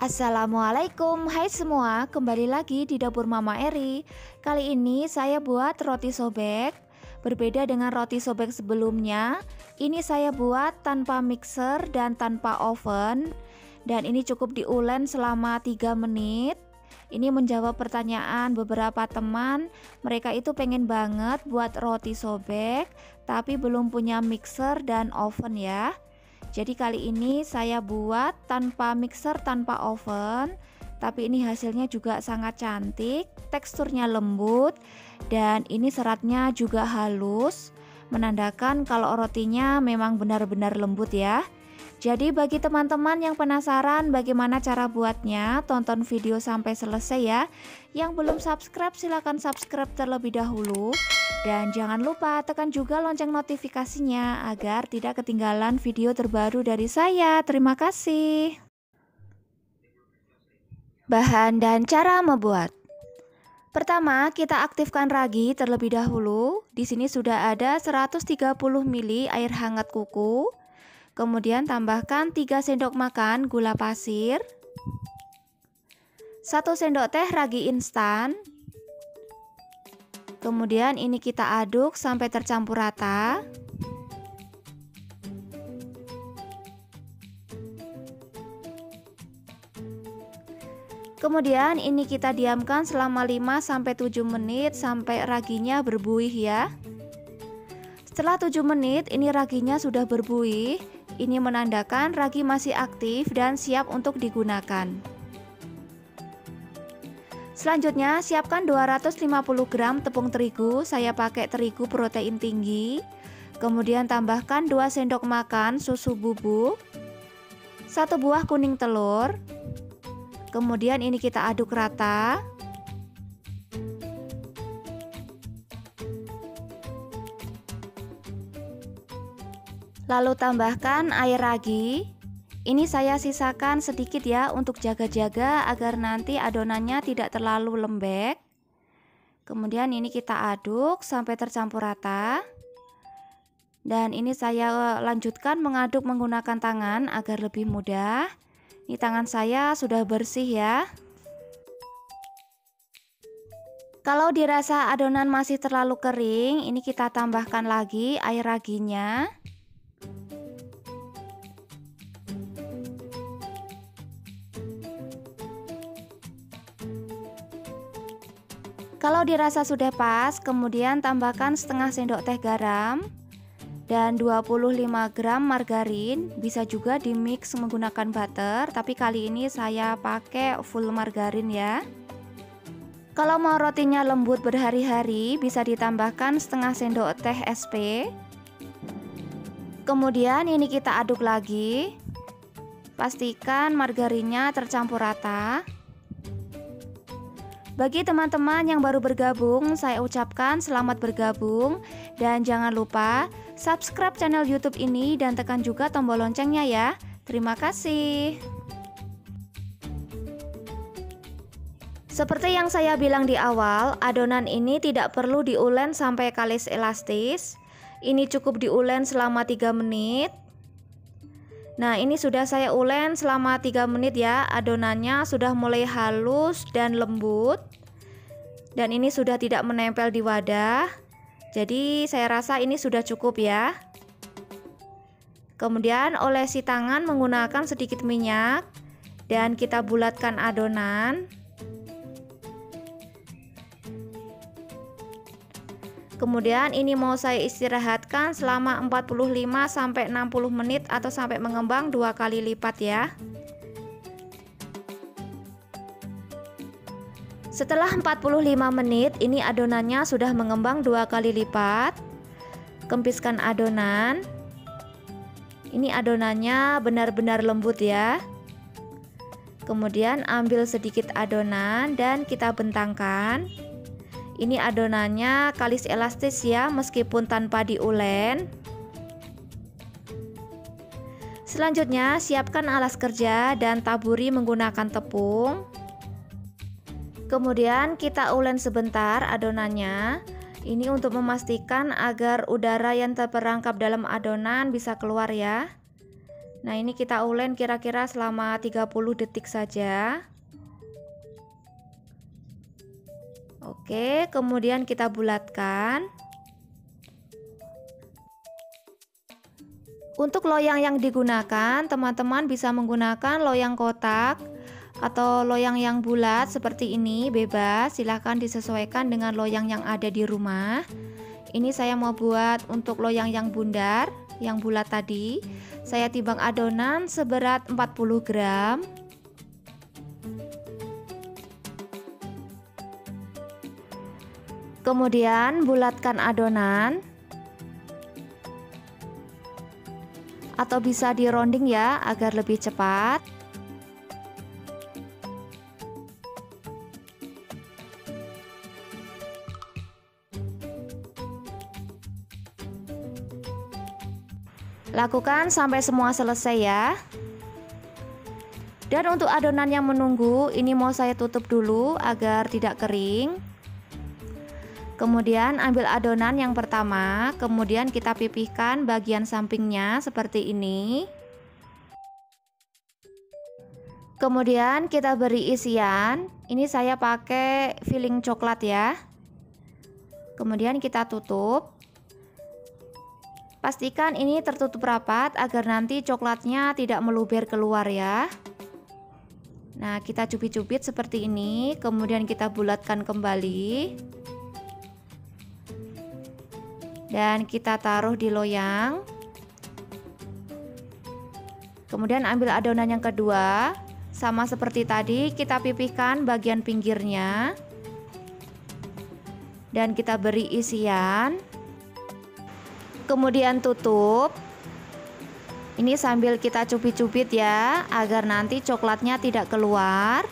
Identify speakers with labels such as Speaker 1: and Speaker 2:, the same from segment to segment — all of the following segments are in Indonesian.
Speaker 1: Assalamualaikum, hai semua, kembali lagi di dapur Mama Eri. Kali ini saya buat roti sobek. Berbeda dengan roti sobek sebelumnya, ini saya buat tanpa mixer dan tanpa oven. Dan ini cukup diulen selama 3 menit. Ini menjawab pertanyaan beberapa teman. Mereka itu pengen banget buat roti sobek, tapi belum punya mixer dan oven ya. Jadi kali ini saya buat tanpa mixer, tanpa oven. Tapi ini hasilnya juga sangat cantik, teksturnya lembut, dan ini seratnya juga halus, menandakan kalau rotinya memang benar-benar lembut ya. Jadi bagi teman-teman yang penasaran bagaimana cara buatnya, tonton video sampai selesai ya. Yang belum subscribe silahkan subscribe terlebih dahulu. Dan jangan lupa tekan juga lonceng notifikasinya agar tidak ketinggalan video terbaru dari saya. Terima kasih. Bahan dan cara membuat. Pertama, kita aktifkan ragi terlebih dahulu. Di sini sudah ada 130 ml air hangat kuku. Kemudian tambahkan 3 sendok makan gula pasir, 1 sendok teh ragi instan. Kemudian ini kita aduk sampai tercampur rata. Kemudian ini kita diamkan selama 5-7 menit sampai raginya berbuih ya. Setelah 7 menit ini raginya sudah berbuih. Ini menandakan ragi masih aktif dan siap untuk digunakan. Selanjutnya siapkan 250 gram tepung terigu. Saya pakai terigu protein tinggi. Kemudian tambahkan 2 sendok makan susu bubuk, 1 buah kuning telur. Kemudian ini kita aduk rata. Lalu tambahkan air ragi. Ini saya sisakan sedikit ya untuk jaga-jaga agar nanti adonannya tidak terlalu lembek. Kemudian ini kita aduk sampai tercampur rata. Dan ini saya lanjutkan mengaduk menggunakan tangan agar lebih mudah. Ini tangan saya sudah bersih ya. Kalau dirasa adonan masih terlalu kering, ini kita tambahkan lagi air raginya. Kalau dirasa sudah pas, kemudian tambahkan setengah sendok teh garam dan 25 gram margarin. Bisa juga di mix menggunakan butter, tapi kali ini saya pakai full margarin ya. Kalau mau rotinya lembut berhari-hari, bisa ditambahkan setengah sendok teh SP. Kemudian ini kita aduk lagi. Pastikan margarinnya tercampur rata. Bagi teman-teman yang baru bergabung, saya ucapkan selamat bergabung. Dan jangan lupa subscribe channel YouTube ini dan tekan juga tombol loncengnya ya. Terima kasih. Seperti yang saya bilang di awal, adonan ini tidak perlu diulen sampai kalis elastis. Ini cukup diulen selama 3 menit. Nah, ini sudah saya ulen selama 3 menit ya. Adonannya sudah mulai halus dan lembut. Dan ini sudah tidak menempel di wadah. Jadi saya rasa ini sudah cukup ya. Kemudian olesi tangan menggunakan sedikit minyak. Dan kita bulatkan adonan. Kemudian ini mau saya istirahatkan selama 45-60 menit atau sampai mengembang 2 kali lipat ya. Setelah 45 menit ini adonannya sudah mengembang 2 kali lipat. Kempiskan adonan. Ini adonannya benar-benar lembut ya. Kemudian ambil sedikit adonan dan kita bentangkan. Ini adonannya kalis elastis ya, meskipun tanpa diulen. Selanjutnya siapkan alas kerja dan taburi menggunakan tepung. Kemudian kita ulen sebentar adonannya. Ini untuk memastikan agar udara yang terperangkap dalam adonan bisa keluar ya. Nah, ini kita ulen kira-kira selama 30 detik saja. Oke, kemudian kita bulatkan. Untuk loyang yang digunakan, teman-teman bisa menggunakan loyang kotak atau loyang yang bulat seperti ini, bebas. Silahkan disesuaikan dengan loyang yang ada di rumah. Ini saya mau buat untuk loyang yang bundar, yang bulat tadi. Saya timbang adonan seberat 40 gram. Kemudian bulatkan adonan. Atau bisa di rounding ya, agar lebih cepat. Lakukan sampai semua selesai ya. Dan untuk adonan yang menunggu, ini mau saya tutup dulu agar tidak kering. Kemudian ambil adonan yang pertama, kemudian kita pipihkan bagian sampingnya seperti ini. Kemudian kita beri isian, ini saya pakai filling coklat ya. Kemudian kita tutup. Pastikan ini tertutup rapat agar nanti coklatnya tidak meluber keluar ya. Nah, kita cubit-cubit seperti ini, kemudian kita bulatkan kembali. Dan kita taruh di loyang. Kemudian ambil adonan yang kedua, sama seperti tadi kita pipihkan bagian pinggirnya. Dan kita beri isian. Kemudian tutup. Ini sambil kita cubit-cubit ya, agar nanti coklatnya tidak keluar.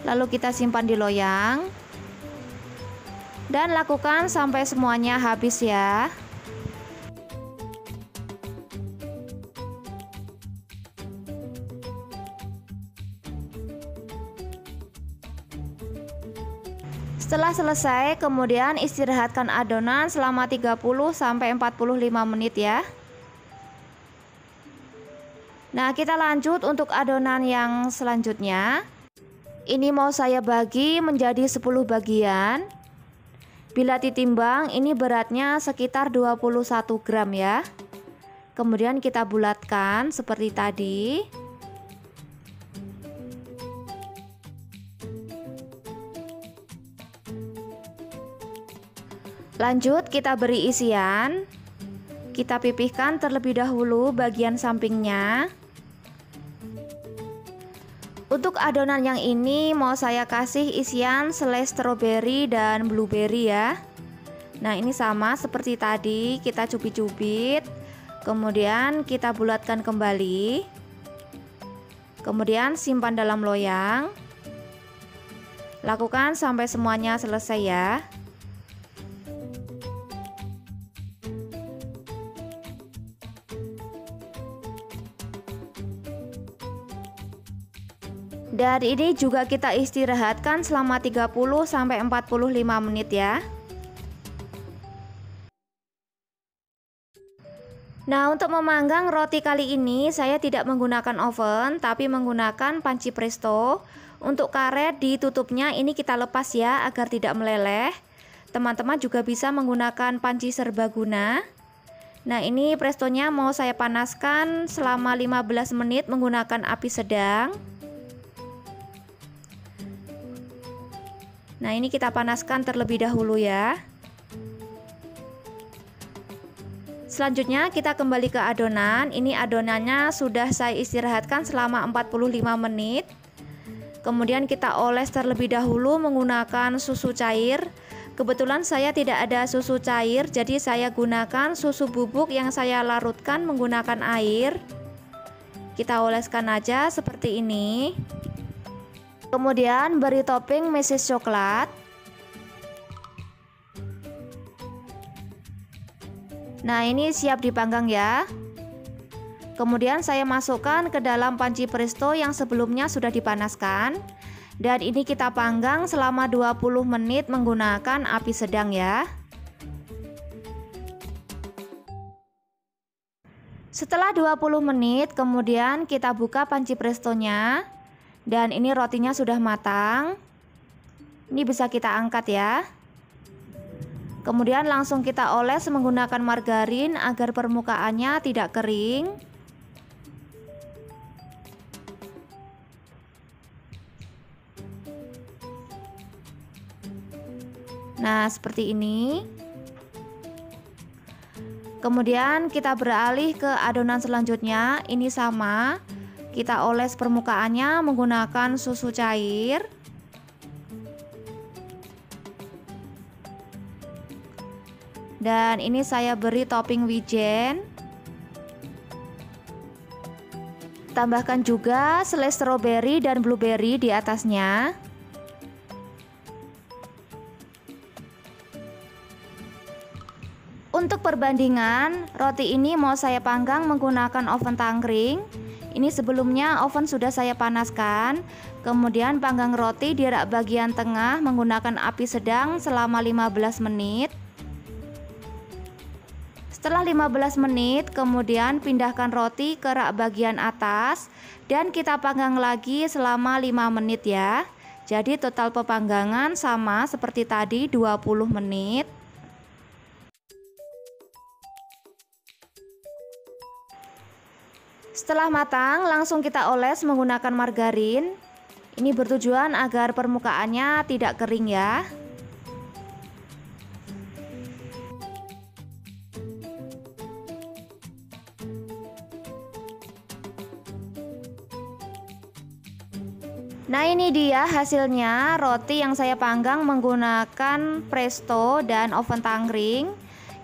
Speaker 1: Lalu kita simpan di loyang. Dan lakukan sampai semuanya habis ya. Setelah selesai, kemudian istirahatkan adonan selama 30-45 menit ya. Nah, kita lanjut untuk adonan yang selanjutnya. Ini mau saya bagi menjadi 10 bagian. Bila ditimbang, ini beratnya sekitar 21 gram ya. Kemudian kita bulatkan seperti tadi. Lanjut kita beri isian. Kita pipihkan terlebih dahulu bagian sampingnya. Untuk adonan yang ini mau saya kasih isian selai stroberi dan blueberry ya. Nah, ini sama seperti tadi, kita cubit-cubit. Kemudian kita bulatkan kembali. Kemudian simpan dalam loyang. Lakukan sampai semuanya selesai ya. Dan ini juga kita istirahatkan selama 30-45 menit ya. Nah, untuk memanggang roti kali ini saya tidak menggunakan oven, tapi menggunakan panci presto. Untuk karet ditutupnya ini kita lepas ya, agar tidak meleleh. Teman-teman juga bisa menggunakan panci serbaguna. Nah, ini prestonya mau saya panaskan selama 15 menit menggunakan api sedang. Nah, ini kita panaskan terlebih dahulu ya. Selanjutnya kita kembali ke adonan. Ini adonannya sudah saya istirahatkan selama 45 menit. Kemudian kita oles terlebih dahulu menggunakan susu cair. Kebetulan saya tidak ada susu cair, jadi saya gunakan susu bubuk yang saya larutkan menggunakan air. Kita oleskan aja seperti ini. Kemudian beri topping meses coklat. Nah, ini siap dipanggang ya. Kemudian saya masukkan ke dalam panci presto yang sebelumnya sudah dipanaskan. Dan ini kita panggang selama 20 menit menggunakan api sedang ya. Setelah 20 menit kemudian kita buka panci prestonya. Dan ini rotinya sudah matang. Ini bisa kita angkat ya. Kemudian langsung kita oles menggunakan margarin agar permukaannya tidak kering. Nah, seperti ini. Kemudian kita beralih ke adonan selanjutnya. Ini sama, kita oles permukaannya menggunakan susu cair. Dan ini saya beri topping wijen. Tambahkan juga selai stroberi dan blueberry di atasnya. Untuk perbandingan, roti ini mau saya panggang menggunakan oven tangkring. Ini sebelumnya oven sudah saya panaskan. Kemudian panggang roti di rak bagian tengah menggunakan api sedang selama 15 menit. Setelah 15 menit, kemudian pindahkan roti ke rak bagian atas dan kita panggang lagi selama 5 menit ya. Jadi total pepanggangan sama seperti tadi 20 menit. Setelah matang, langsung kita oles menggunakan margarin. Ini bertujuan agar permukaannya tidak kering ya. Nah, ini dia hasilnya roti yang saya panggang menggunakan presto dan oven tangkring.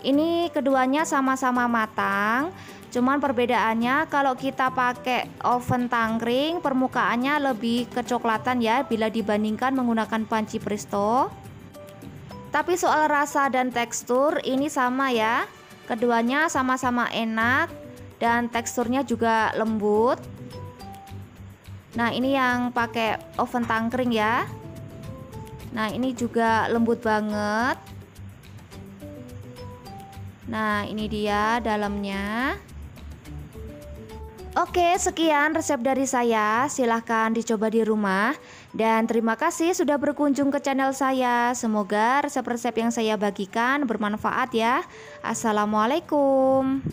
Speaker 1: Ini keduanya sama-sama matang. Cuman perbedaannya kalau kita pakai oven tangkring permukaannya lebih kecoklatan ya bila dibandingkan menggunakan panci presto. Tapi soal rasa dan tekstur ini sama ya. Keduanya sama-sama enak dan teksturnya juga lembut. Nah, ini yang pakai oven tangkring ya. Nah, ini juga lembut banget. Nah, ini dia dalamnya. Oke, sekian resep dari saya. Silahkan dicoba di rumah. Dan terima kasih sudah berkunjung ke channel saya. Semoga resep-resep yang saya bagikan bermanfaat ya. Assalamualaikum.